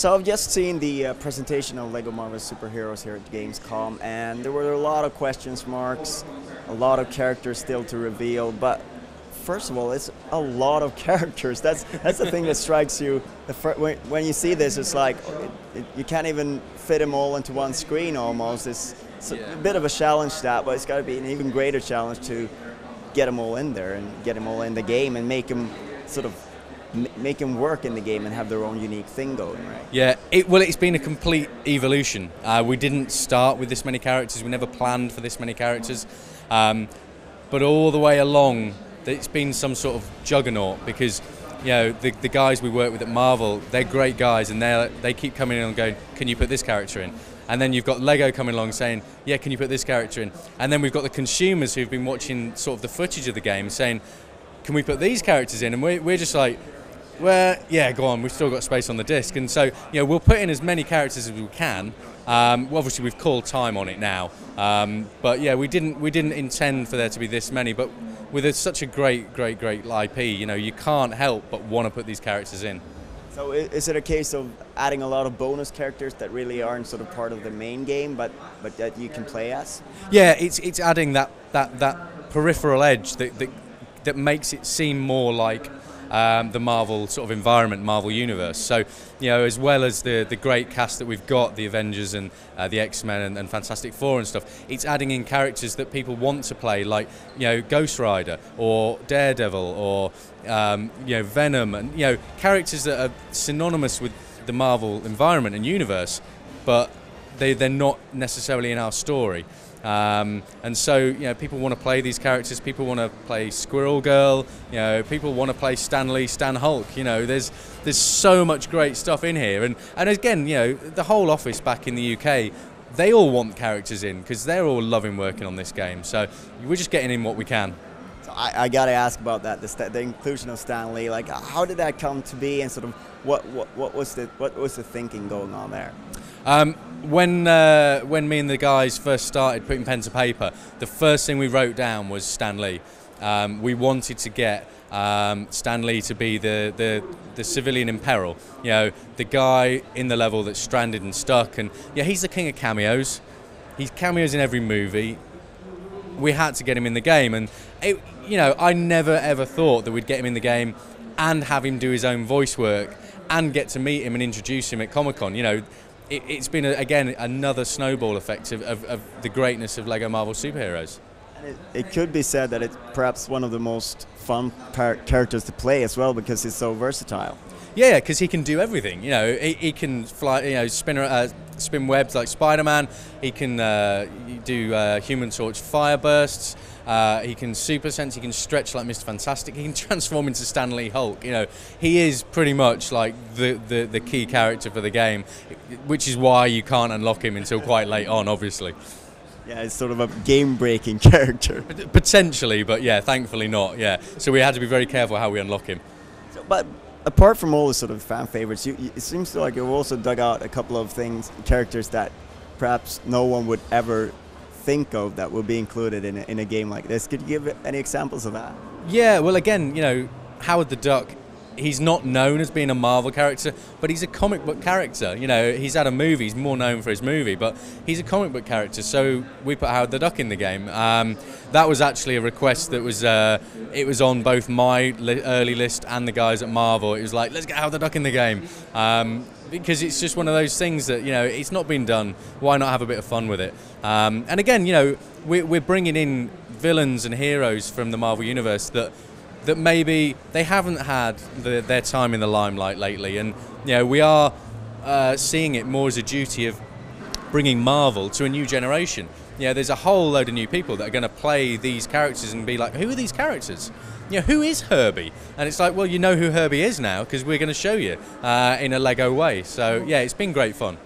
So I've just seen the presentation of Lego Marvel Superheroes here at Gamescom, and there were a lot of question marks, a lot of characters still to reveal, but first of all, it's a lot of characters. That's the thing that strikes you. When you see this, it's like you can't even fit them all into one screen almost. It's a bit of a challenge that, but it's got to be an even greater challenge to get them all in there and get them all in the game and make them sort of make them work in the game and have their own unique thing going, right? Yeah, it's been a complete evolution. We didn't start with this many characters. We never planned for this many characters. But all the way along, it's been some sort of juggernaut because, you know, the guys we work with at Marvel, they're great guys, and they keep coming in and going, can you put this character in? And then you've got Lego coming along saying, yeah, can you put this character in? And then we've got the consumers who've been watching sort of the footage of the game saying, can we put these characters in? And we're just like, well, yeah, go on, we've still got space on the disc. And so, you know, we'll put in as many characters as we can. Well, obviously, we've called time on it now. But yeah, we didn't intend for there to be this many. But with such a great IP, you know, you can't help but want to put these characters in. So is it a case of adding a lot of bonus characters that really aren't sort of part of the main game, but that you can play as? Yeah, it's adding that peripheral edge that makes it seem more like the Marvel sort of environment, Marvel universe. So, you know, as well as the great cast that we've got, the Avengers and the X-Men and Fantastic Four and stuff, it's adding in characters that people want to play, like, you know, Ghost Rider or Daredevil or you know, Venom, and, you know, characters that are synonymous with the Marvel environment and universe, but they're not necessarily in our story. And so, you know, people want to play these characters. People want to play Squirrel Girl. You know, people want to play Stan Lee, Stan Hulk. You know, there's so much great stuff in here. And again, you know, the whole office back in the UK, they all want characters in because they're all loving working on this game. So we're just getting in what we can. So I got to ask about that, the inclusion of Stan Lee. Like, how did that come to be, and sort of what was the thinking going on there? When me and the guys first started putting pen to paper, the first thing we wrote down was Stan Lee. We wanted to get Stan Lee to be the civilian in peril. You know, the guy in the level that's stranded and stuck. And yeah, he's the king of cameos. He's cameos in every movie. We had to get him in the game, and you know, I never ever thought that we'd get him in the game and have him do his own voice work and get to meet him and introduce him at Comic-Con. You know, it's been, again, another snowball effect of the greatness of Lego Marvel Superheroes. And it could be said that it's perhaps one of the most fun characters to play as well, because he's so versatile. Yeah, because he can do everything. You know, he can fly, you know, spin webs like Spider-Man. He can do Human Torch fire bursts. He can super sense. He can stretch like Mr. Fantastic. He can transform into Stan Lee Hulk. You know, he is pretty much like the key character for the game, which is why you can't unlock him until quite late on, obviously. Yeah, it's sort of a game-breaking character. Potentially, but yeah, thankfully not. Yeah, so we had to be very careful how we unlock him. But apart from all the sort of fan favorites, it seems like you've also dug out a couple of characters that perhaps no one would ever think of that would be included in a game like this. Could you give any examples of that? Yeah, well, again, you know, Howard the Duck, he's not known as being a Marvel character, but he's a comic book character. You know, he's had a movie, he's more known for his movie, but he's a comic book character, so we put Howard the Duck in the game. That was actually a request that was, it was on both my early list and the guys at Marvel. It was like, let's get Howard the Duck in the game. Because it's just one of those things that, you know, it's not been done. Why not have a bit of fun with it? And again, you know, we're bringing in villains and heroes from the Marvel Universe that maybe they haven't had their time in the limelight lately. And, you know, we are seeing it more as a duty of bringing Marvel to a new generation. You know, there's a whole load of new people that are going to play these characters and be like, who are these characters? You know, who is Herbie? And it's like, well, you know who Herbie is now because we're going to show you in a Lego way. So yeah, it's been great fun.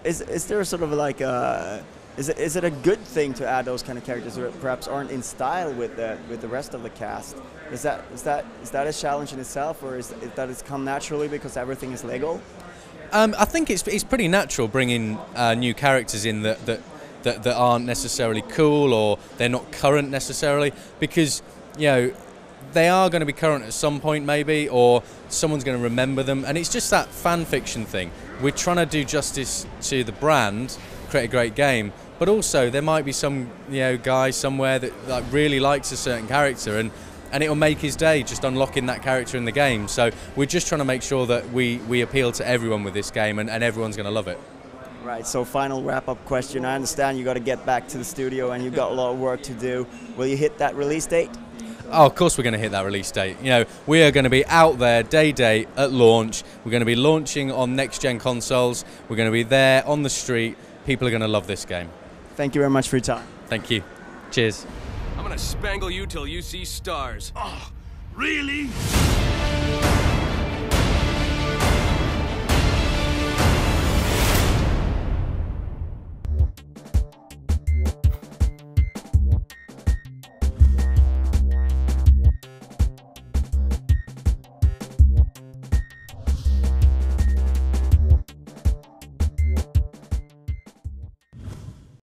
Is there sort of like is it a good thing to add those kind of characters that perhaps aren't in style with the rest of the cast? Is that a challenge in itself, or is it that it's come naturally because everything is Lego? I think it's pretty natural bringing new characters in that aren't necessarily cool or they're not current necessarily, because, you know, they are going to be current at some point maybe, or someone's going to remember them, and it's just that fan fiction thing. We're trying to do justice to the brand, create a great game, but also there might be some guy somewhere that like really likes a certain character, and it'll make his day just unlocking that character in the game. So we're just trying to make sure that we appeal to everyone with this game, and everyone's going to love it. Right, so final wrap-up question. I understand you got to get back to the studio and you've got a lot of work to do. Will you hit that release date? Oh, of course we're going to hit that release date. We are going to be out there day at launch. We're going to be launching on next-gen consoles. We're going to be there on the street. People are going to love this game. Thank you very much for your time. Thank you. Cheers. I'm gonna spangle you till you see stars. Oh, really?